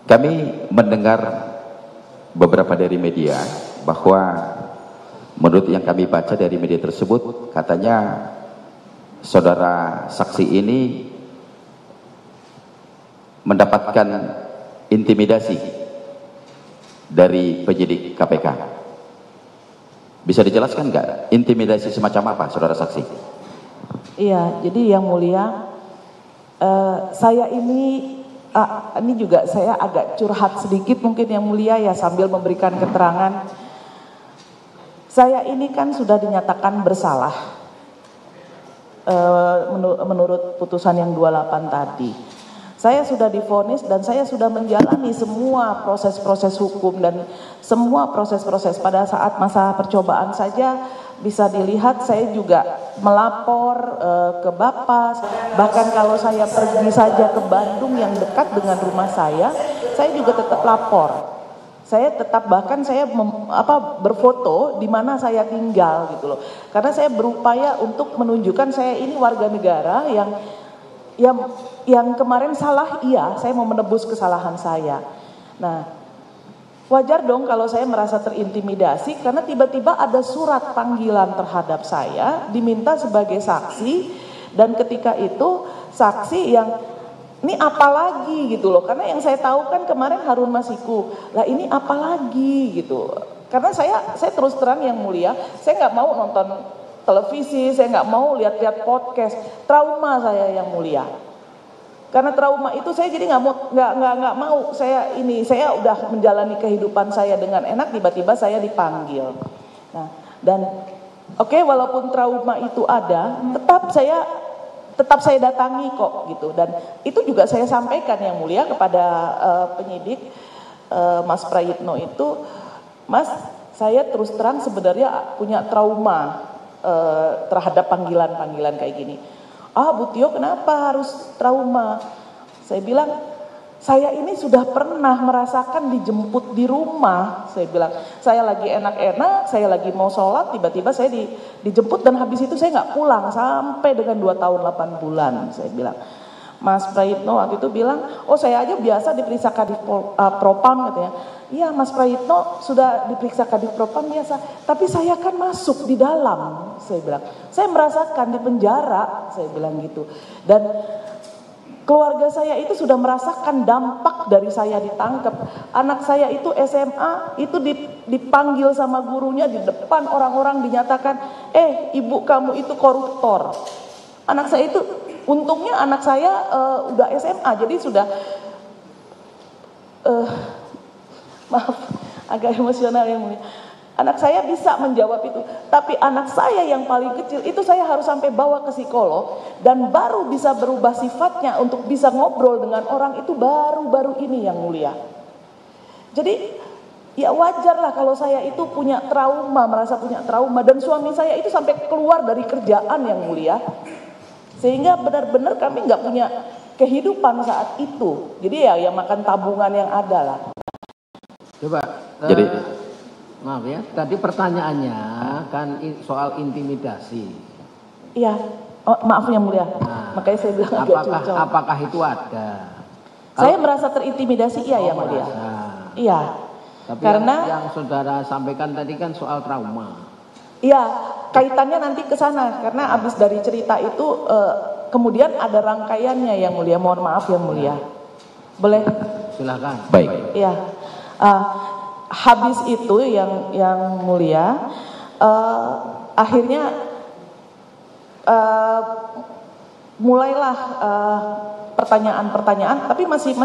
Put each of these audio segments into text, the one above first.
Kami mendengar beberapa dari media bahwa menurut yang kami baca dari media tersebut, katanya saudara saksi ini mendapatkan intimidasi dari penyidik KPK. Bisa dijelaskan nggak intimidasi semacam apa, saudara saksi? Iya, jadi yang mulia, saya ini juga saya agak curhat sedikit mungkin yang mulia ya, sambil memberikan keterangan. Saya ini kan sudah dinyatakan bersalah menurut putusan yang 28 tadi. Saya sudah divonis dan saya sudah menjalani semua proses-proses hukum dan semua proses-proses. Pada saat masa percobaan saja bisa dilihat saya juga melapor ke Bapas. Bahkan kalau saya pergi saja ke Bandung yang dekat dengan rumah saya juga tetap lapor. Saya tetap bahkan saya berfoto di mana saya tinggal gitu loh. Karena saya berupaya untuk menunjukkan saya ini warga negara yang kemarin salah, iya, saya mau menebus kesalahan saya. Nah, wajar dong kalau saya merasa terintimidasi karena tiba-tiba ada surat panggilan terhadap saya, diminta sebagai saksi, dan ketika itu saksi yang ini apa lagi gitu loh, karena yang saya tahu kan kemarin Harun Masiku, lah ini apa lagi gitu. Karena saya terus terang yang mulia, saya nggak mau nonton televisi, saya nggak mau lihat-lihat podcast, trauma saya yang mulia. Karena trauma itu saya jadi nggak mau saya udah menjalani kehidupan saya dengan enak, tiba-tiba saya dipanggil. Nah, dan oke, walaupun trauma itu ada, tetap saya datangi kok gitu, dan itu juga saya sampaikan yang mulia kepada penyidik Mas Prayitno itu, Mas, saya terus terang sebenarnya punya trauma terhadap panggilan-panggilan kayak gini. Ah, Bu Tio, kenapa harus trauma? Saya bilang, saya ini sudah pernah merasakan dijemput di rumah. Saya bilang, saya lagi enak-enak, saya lagi mau sholat, tiba-tiba saya dijemput dan habis itu saya nggak pulang sampai dengan 2 tahun 8 bulan. Saya bilang, Mas Prayitno waktu itu bilang, oh saya aja biasa diperiksa Kadif Propam katanya. Iya, Mas Prayitno sudah diperiksa Kadif Propam biasa, tapi saya kan masuk di dalam. Saya bilang, saya merasakan di penjara, saya bilang gitu. Dan keluarga saya itu sudah merasakan dampak dari saya ditangkap. Anak saya itu SMA, itu dipanggil sama gurunya di depan orang-orang, dinyatakan, ibu kamu itu koruptor. Anak saya itu, untungnya anak saya udah SMA, jadi sudah, maaf, agak emosional yang mulia. Anak saya bisa menjawab itu, tapi anak saya yang paling kecil itu saya harus sampai bawa ke psikolog dan baru bisa berubah sifatnya untuk bisa ngobrol dengan orang itu baru-baru ini yang mulia. Jadi ya wajar lah kalau saya itu punya trauma, merasa punya trauma, dan suami saya itu sampai keluar dari kerjaan yang mulia, sehingga benar-benar kami nggak punya kehidupan saat itu. Jadi ya makan tabungan yang ada lah. Coba. Jadi maaf ya, tadi pertanyaannya kan soal intimidasi. Iya, maaf yang mulia. Nah, makanya saya bilang apakah itu ada? Saya merasa terintimidasi, iya yang mulia. Iya. Tapi karena yang saudara sampaikan tadi kan soal trauma. Iya, kaitannya nanti ke sana karena abis dari cerita itu kemudian ada rangkaiannya yang mulia. Mohon maaf yang mulia. Boleh? Silakan. Baik. Iya. Habis itu yang mulia, akhirnya mulailah pertanyaan-pertanyaan, tapi masih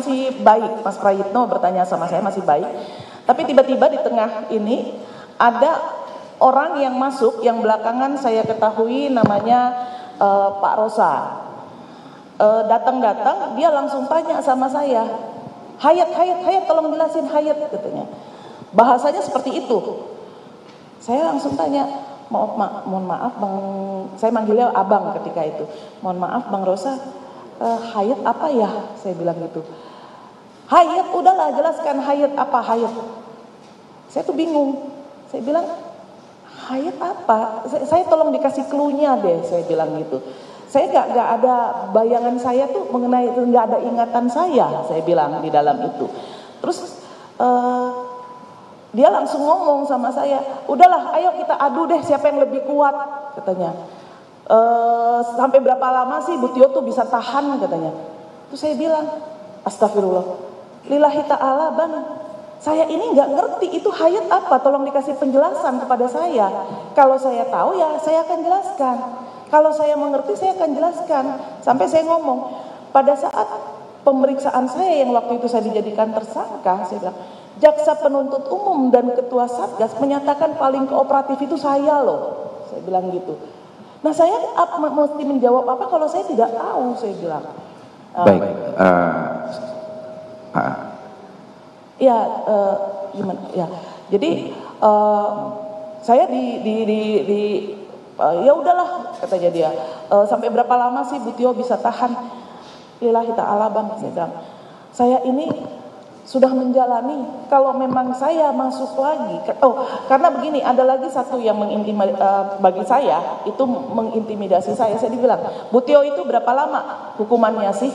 baik. Mas Prayitno bertanya sama saya masih baik, tapi tiba-tiba di tengah ini ada orang yang masuk yang belakangan saya ketahui namanya Pak Rosa. Datang-datang dia langsung tanya sama saya, Hayat, tolong jelasin Hayat, katanya. Bahasanya seperti itu. Saya langsung tanya, mohon maaf Bang, saya manggilnya Abang ketika itu. Mohon maaf Bang Rosa, Hayat apa ya? Saya bilang gitu. Hayat, udahlah jelaskan Hayat apa Hayat. Saya tuh bingung. Saya bilang, Hayat apa? Saya tolong dikasih clue-nya deh, saya bilang gitu. Saya nggak ada bayangan saya tuh mengenai itu, nggak ada ingatan saya bilang di dalam itu. Terus dia langsung ngomong sama saya, udahlah ayo kita adu deh siapa yang lebih kuat katanya. Sampai berapa lama sih Bu Tio tuh bisa tahan katanya. Terus saya bilang, astagfirullah, lillahi ta'ala Bang, saya ini nggak ngerti itu hayat apa, tolong dikasih penjelasan kepada saya. Kalau saya tahu ya saya akan jelaskan, kalau saya mengerti saya akan jelaskan. Sampai saya ngomong, pada saat pemeriksaan saya yang waktu itu saya dijadikan tersangka, saya bilang, jaksa penuntut umum dan ketua Satgas menyatakan paling kooperatif itu saya loh, saya bilang gitu. Nah saya mesti menjawab apa kalau saya tidak tahu, saya bilang. Baik, ya gimana ya. Jadi saya ya udahlah katanya dia. Sampai berapa lama sih Bu Tio bisa tahan? Lillahi ta'ala Bang, saya bilang. Saya ini sudah menjalani, kalau memang saya masuk lagi, karena begini, ada lagi satu yang bagi saya itu mengintimidasi saya. Saya dibilang, Bu Tio itu berapa lama hukumannya sih?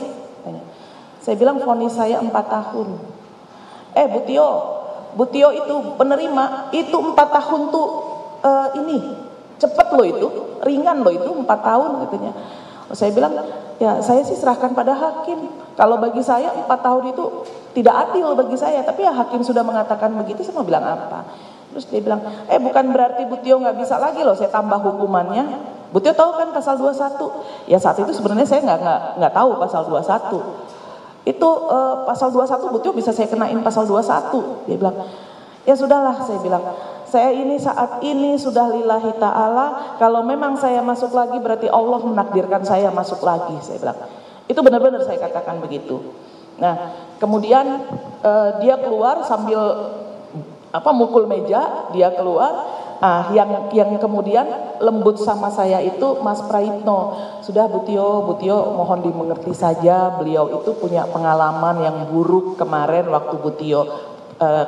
Saya bilang vonis saya 4 tahun. Bu Tio itu penerima itu 4 tahun tuh ini cepet loh, itu ringan loh, itu 4 tahun katanya. Saya bilang, ya saya sih serahkan pada hakim. Kalau bagi saya 4 tahun itu tidak adil bagi saya, tapi ya hakim sudah mengatakan begitu, saya mau bilang apa? Terus dia bilang, bukan berarti Bu Tio nggak bisa lagi loh saya tambah hukumannya. Bu Tio tahu kan pasal 21? Ya saat itu sebenarnya saya nggak tahu pasal 21. Itu pasal 21 Bu Tio bisa saya kenain pasal 21. Dia bilang, ya sudahlah, saya bilang, saya ini saat ini sudah lillahi ta'ala, kalau memang saya masuk lagi berarti Allah menakdirkan saya masuk lagi, saya bilang. Itu benar-benar saya katakan begitu. Nah, kemudian dia keluar sambil mukul meja, dia keluar. Yang kemudian lembut sama saya itu Mas Praitno. Sudah Bu Tio mohon dimengerti saja, beliau itu punya pengalaman yang buruk kemarin waktu Bu Tio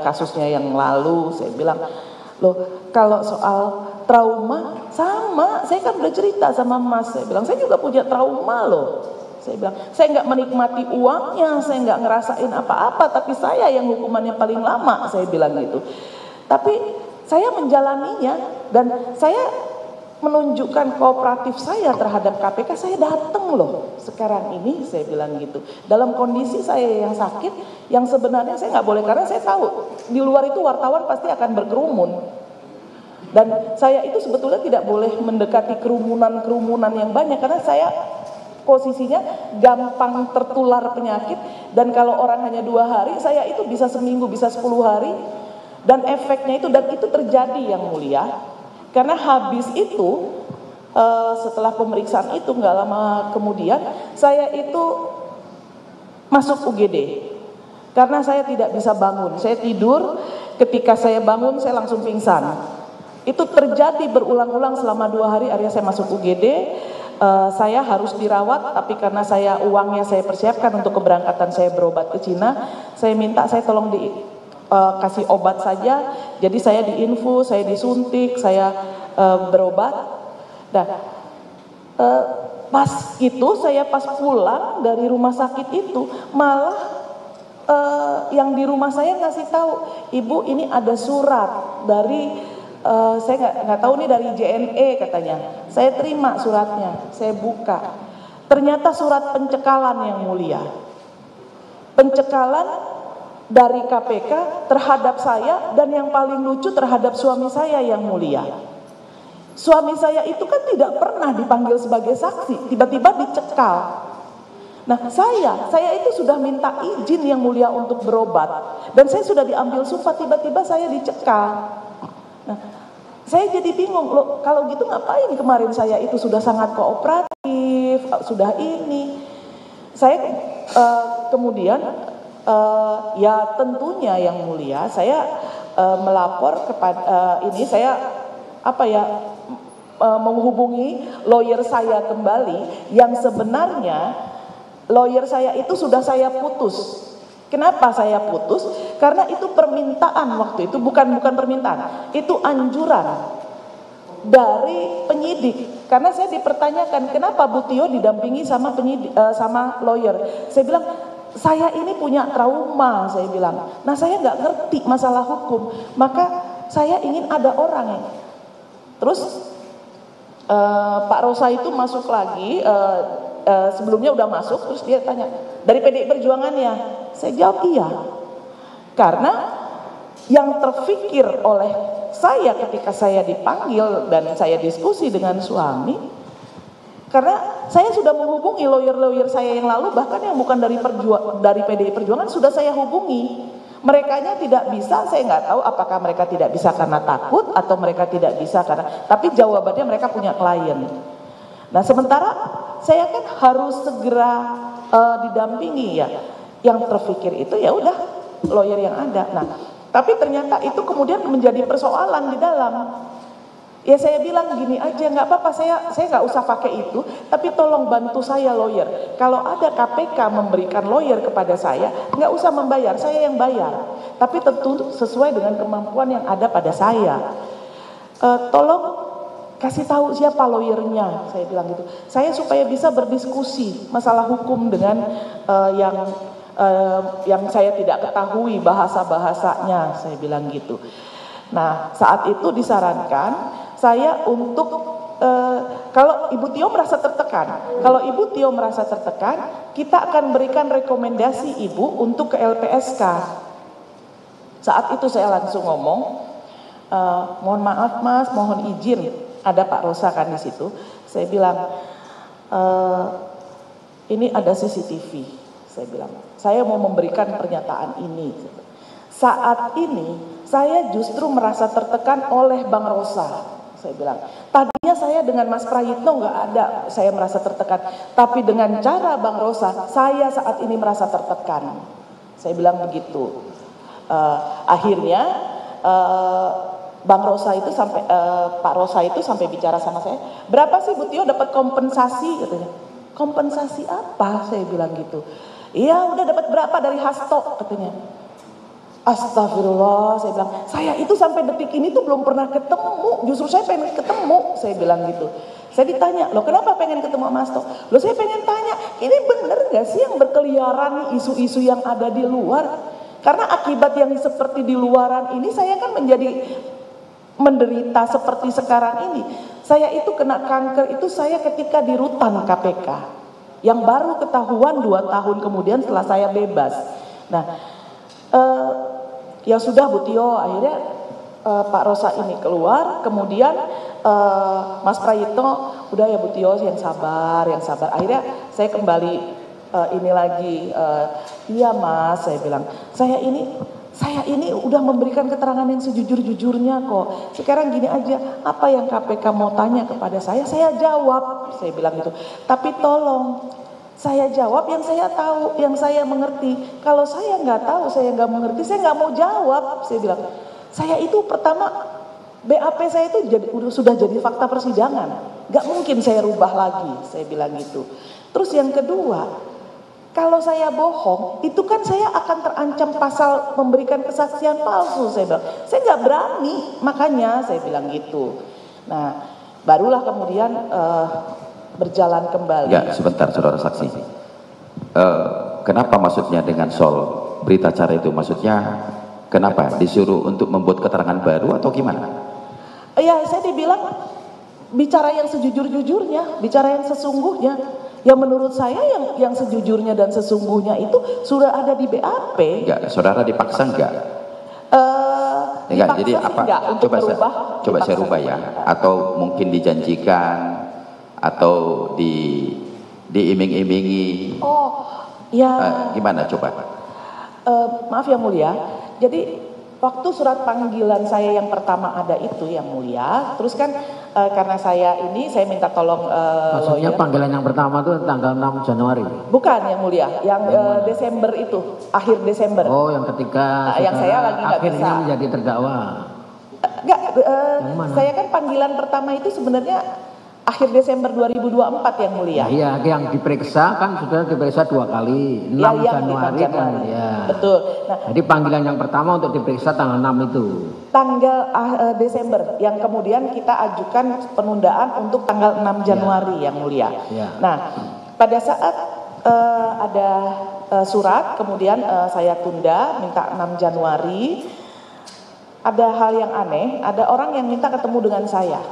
kasusnya yang lalu. Saya bilang, loh kalau soal trauma sama, saya kan udah cerita sama Mas, saya bilang saya juga punya trauma loh. Saya bilang, saya nggak menikmati uangnya, saya nggak ngerasain apa-apa, tapi saya yang hukumannya paling lama, saya bilang gitu. Tapi saya menjalaninya dan saya menunjukkan kooperatif saya terhadap KPK, saya datang loh sekarang ini, saya bilang gitu. Dalam kondisi saya yang sakit, yang sebenarnya saya nggak boleh, karena saya tahu di luar itu wartawan pasti akan berkerumun. Dan saya itu sebetulnya tidak boleh mendekati kerumunan yang banyak, karena saya posisinya gampang tertular penyakit, dan kalau orang hanya 2 hari, saya itu bisa seminggu, bisa 10 hari, dan efeknya itu, dan itu terjadi yang mulia, karena habis itu setelah pemeriksaan itu nggak lama kemudian saya itu masuk UGD, karena saya tidak bisa bangun, saya tidur, ketika saya bangun saya langsung pingsan. Itu terjadi berulang-ulang selama 2 hari, akhirnya saya masuk UGD. Saya harus dirawat, tapi karena uangnya saya persiapkan untuk keberangkatan saya berobat ke Cina, saya minta saya tolong kasih obat saja. Jadi saya diinfus, saya disuntik, saya berobat. Nah, pas pulang dari rumah sakit itu, malah yang di rumah saya ngasih tahu, Ibu ini ada surat dari saya nggak tahu nih dari JNE katanya. Saya terima suratnya, saya buka. Ternyata surat pencekalan yang mulia. Pencekalan dari KPK terhadap saya, dan yang paling lucu terhadap suami saya yang mulia. Suami saya itu kan tidak pernah dipanggil sebagai saksi, tiba-tiba dicekal. Nah saya itu sudah minta izin yang mulia untuk berobat, dan saya sudah diambil sumpah, tiba-tiba saya dicekal. Nah, saya jadi bingung, loh kalau gitu ngapain kemarin saya itu sudah sangat kooperatif, sudah ini. Saya kemudian ya tentunya yang mulia, saya melapor kepada saya menghubungi lawyer saya kembali, yang sebenarnya lawyer saya itu sudah saya putus. Kenapa saya putus? Karena itu permintaan waktu itu, bukan permintaan, itu anjuran dari penyidik. Karena saya dipertanyakan, kenapa Bu Tio didampingi sama penyidik, sama lawyer? Saya bilang, saya ini punya trauma, saya bilang. Nah, saya nggak ngerti masalah hukum, maka saya ingin ada orang yang. Terus Pak Rosa itu masuk lagi, sebelumnya udah masuk, terus dia tanya, dari PDI Perjuangan ya? Saya jawab iya. Karena yang terfikir oleh saya ketika saya dipanggil dan saya diskusi dengan suami, karena saya sudah menghubungi lawyer-lawyer saya yang lalu, bahkan yang bukan dari PDI Perjuangan sudah saya hubungi. Merekanya tidak bisa, saya nggak tahu apakah mereka tidak bisa karena takut atau mereka tidak bisa karena, tapi jawabannya mereka punya klien. Nah, sementara saya kan harus segera didampingi ya. Yang terfikir itu ya udah lawyer yang ada. Nah, tapi ternyata itu kemudian menjadi persoalan di dalam. Ya saya bilang gini aja, nggak apa-apa, saya nggak usah pakai itu, tapi tolong bantu saya lawyer. Kalau ada KPK memberikan lawyer kepada saya, nggak usah membayar, saya yang bayar. Tapi tentu sesuai dengan kemampuan yang ada pada saya. Tolong kasih tahu siapa lawyernya, saya bilang gitu. Saya supaya bisa berdiskusi masalah hukum dengan yang saya tidak ketahui bahasa-bahasanya, saya bilang gitu. Nah, saat itu disarankan saya untuk kalau Ibu Tio merasa tertekan, kita akan berikan rekomendasi Ibu untuk ke LPSK. Saat itu saya langsung ngomong, mohon maaf Mas, mohon izin, ada Pak Rosa kan di situ. Saya bilang, ini ada CCTV. Saya bilang, saya mau memberikan pernyataan ini. Saat ini saya justru merasa tertekan oleh Bang Rosa. Saya bilang, tadinya saya dengan Mas Prayitno nggak ada, saya merasa tertekan. Tapi dengan cara Bang Rosa, saya saat ini merasa tertekan. Saya bilang begitu. Akhirnya Bang Rosa itu sampai, Pak Rosa itu sampai bicara sama saya, berapa sih Bu Tio dapat kompensasi? Katanya. Kompensasi apa? Saya bilang gitu. Iya, udah dapat berapa dari Hasto? Katanya. Astagfirullah, saya bilang, saya itu sampai detik ini tuh belum pernah ketemu, justru saya pengen ketemu, saya bilang gitu. Saya ditanya, loh kenapa pengen ketemu Mas Hasto? Loh saya pengen tanya, ini bener gak sih yang berkeliaran isu-isu yang ada di luar? Karena akibat yang seperti di luaran ini, saya kan menjadi menderita seperti sekarang ini. Saya itu kena kanker itu saya ketika di rutan KPK, yang baru ketahuan 2 tahun kemudian setelah saya bebas. Nah, ya sudah Bu Tio, akhirnya Pak Rosa ini keluar, kemudian Mas Prayitno, udah ya Bu Tio yang sabar. Akhirnya saya kembali ini lagi, iya Mas, saya bilang, saya ini udah memberikan keterangan yang sejujur-jujurnya kok. Sekarang gini aja, apa yang KPK mau tanya kepada saya jawab, saya bilang gitu. Tapi tolong, saya jawab yang saya tahu, yang saya mengerti. Kalau saya nggak tahu, saya nggak mengerti, saya nggak mau jawab. Saya bilang, saya itu pertama BAP saya itu sudah jadi fakta persidangan, nggak mungkin saya rubah lagi. Saya bilang gitu. Terus yang kedua, kalau saya bohong, itu kan saya akan terancam pasal memberikan kesaksian palsu. Saya bilang, saya nggak berani, makanya saya bilang gitu. Nah, barulah kemudian berjalan kembali. Ya, sebentar saudara saksi. Kenapa maksudnya dengan soal berita acara itu? Maksudnya kenapa disuruh untuk membuat keterangan baru atau gimana? Ya, saya dibilang bicara yang sejujur-jujurnya, bicara yang sesungguhnya. Ya menurut saya yang sejujurnya dan sesungguhnya itu sudah ada di BAP. Enggak, saudara dipaksa enggak? Enggak, jadi apa? Coba saya rubah ya. Atau mungkin dijanjikan atau diiming-imingi. Oh, ya. Gimana coba? Maaf yang mulia. Jadi waktu surat panggilan saya yang pertama ada itu yang mulia, terus kan karena saya minta tolong maksudnya lawyer. Panggilan yang pertama itu tanggal 6 Januari? Bukan yang mulia, yang Desember itu, akhir Desember. Oh, yang ketika yang saya lagi nggak bisa. Akhirnya menjadi terdakwa. Enggak, saya kan panggilan pertama itu sebenarnya akhir Desember 2024 yang mulia. Iya, yang diperiksa kan sudah diperiksa 2 kali, 6 Januari kan. Ya. Betul. Nah, jadi panggilan yang pertama untuk diperiksa tanggal 6 itu. Tanggal Desember, yang kemudian kita ajukan penundaan untuk tanggal 6 Januari yang mulia. Ya. Nah, pada saat ada surat, kemudian saya tunda, minta 6 Januari. Ada hal yang aneh, ada orang yang minta ketemu dengan saya.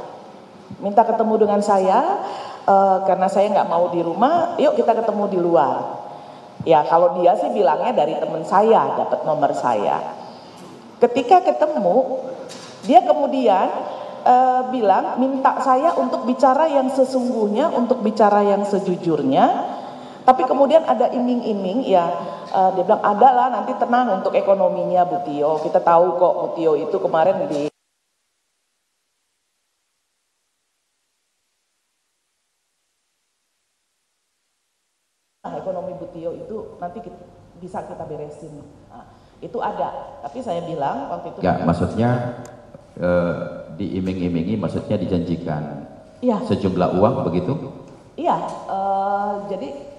Minta ketemu dengan saya, karena saya nggak mau di rumah, yuk kita ketemu di luar. Ya kalau dia sih bilangnya dari teman saya, dapat nomor saya. Ketika ketemu, dia kemudian bilang minta saya untuk bicara yang sesungguhnya, untuk bicara yang sejujurnya. Tapi kemudian ada iming-iming, ya dia bilang ada lah nanti tenang untuk ekonominya Bu Tio. Kita tahu kok Bu Tio itu kemarin di ekonomi Bu Tio itu nanti bisa kita beresin. Nah, itu ada. Tapi saya bilang waktu itu. Ya maksudnya diiming-imingi, maksudnya dijanjikan ya. Sejumlah uang begitu? Iya, jadi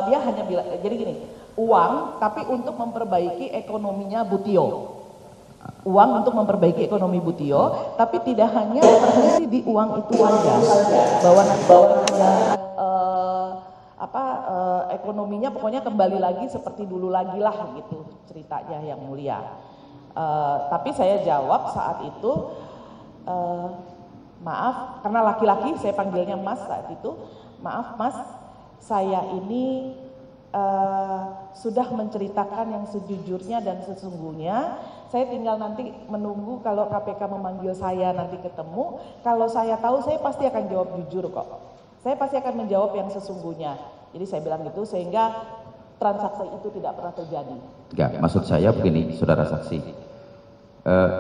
dia hanya bilang, jadi gini, uang tapi untuk memperbaiki ekonominya Bu Tio. Uang untuk memperbaiki ekonomi Bu Tio, tapi tidak hanya berhenti di uang itu saja. Bahwa ekonominya pokoknya kembali lagi seperti dulu lagi lah gitu ceritanya yang mulia. Tapi saya jawab saat itu, maaf, karena laki-laki saya panggilnya Mas saat itu, maaf Mas, saya ini sudah menceritakan yang sejujurnya dan sesungguhnya. Saya tinggal nanti menunggu kalau KPK memanggil saya nanti ketemu. Kalau saya tahu saya pasti akan jawab jujur kok. Saya pasti akan menjawab yang sesungguhnya. Jadi saya bilang gitu sehingga transaksi itu tidak pernah terjadi. Enggak, maksud saya begini, saudara saksi.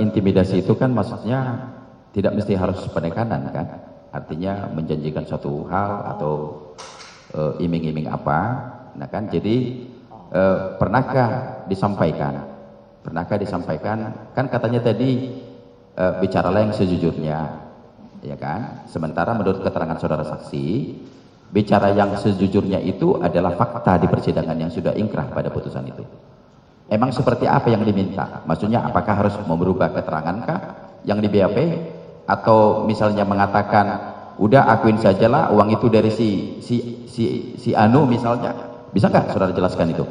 Intimidasi itu kan maksudnya tidak mesti harus penekanan kan? Artinya menjanjikan suatu hal atau iming-iming apa, nah kan? Jadi pernahkah disampaikan? Kan katanya tadi bicaralah yang sejujurnya, ya kan? Sementara menurut keterangan saudara saksi, bicara yang sejujurnya itu adalah fakta di persidangan yang sudah ingkrah pada putusan itu. Emang seperti apa yang diminta? Maksudnya apakah harus merubah keterangankah yang di BAP? Atau misalnya mengatakan, udah akuin sajalah uang itu dari si Anu misalnya. Bisa nggak saudara jelaskan itu?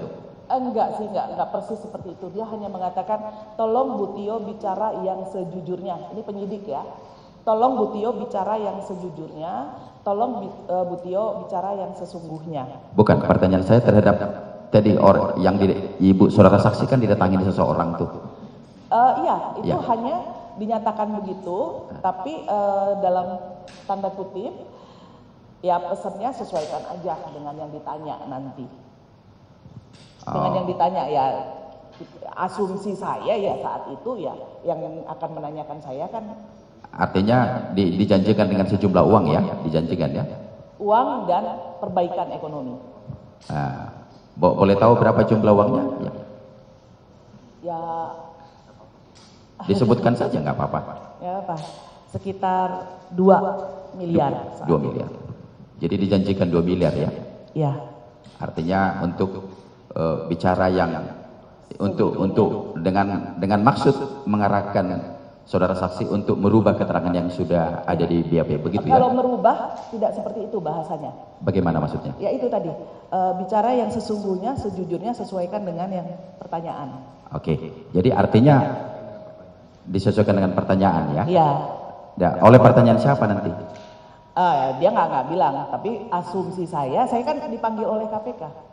Enggak sih, enggak persis seperti itu. Dia hanya mengatakan, tolong Bu Tio bicara yang sejujurnya. Ini penyidik ya. Tolong Bu Tio bicara yang sejujurnya. Tolong Bu Tio bicara yang sesungguhnya. Bukan, pertanyaan saya terhadap tadi orang yang ibu saudara saksikan didatangi seseorang tuh. Iya, itu ya. Hanya dinyatakan begitu, tapi dalam tanda kutip, ya pesannya sesuaikan aja dengan yang ditanya nanti. Dengan yang ditanya ya, asumsi saya ya saat itu ya, yang akan menanyakan saya kan. Artinya dijanjikan dengan sejumlah uang ya, dijanjikan ya? Uang dan perbaikan ekonomi. Boleh tahu berapa jumlah uangnya? Ya. Disebutkan saja nggak apa-apa. Ya Pak, sekitar 2 miliar. 2 miliar. Jadi dijanjikan 2 miliar ya? Ya. Artinya untuk bicara yang untuk dengan maksud mengarahkan saudara saksi untuk merubah keterangan yang sudah ada di BAP begitu ya? Kalau merubah tidak seperti itu bahasanya. Bagaimana maksudnya? Ya itu tadi, bicara yang sesungguhnya, sejujurnya sesuaikan dengan yang pertanyaan. Oke, jadi artinya disesuaikan dengan pertanyaan ya? Iya. Ya, oleh pertanyaan siapa nanti? Dia nggak bilang, tapi asumsi saya kan dipanggil oleh KPK.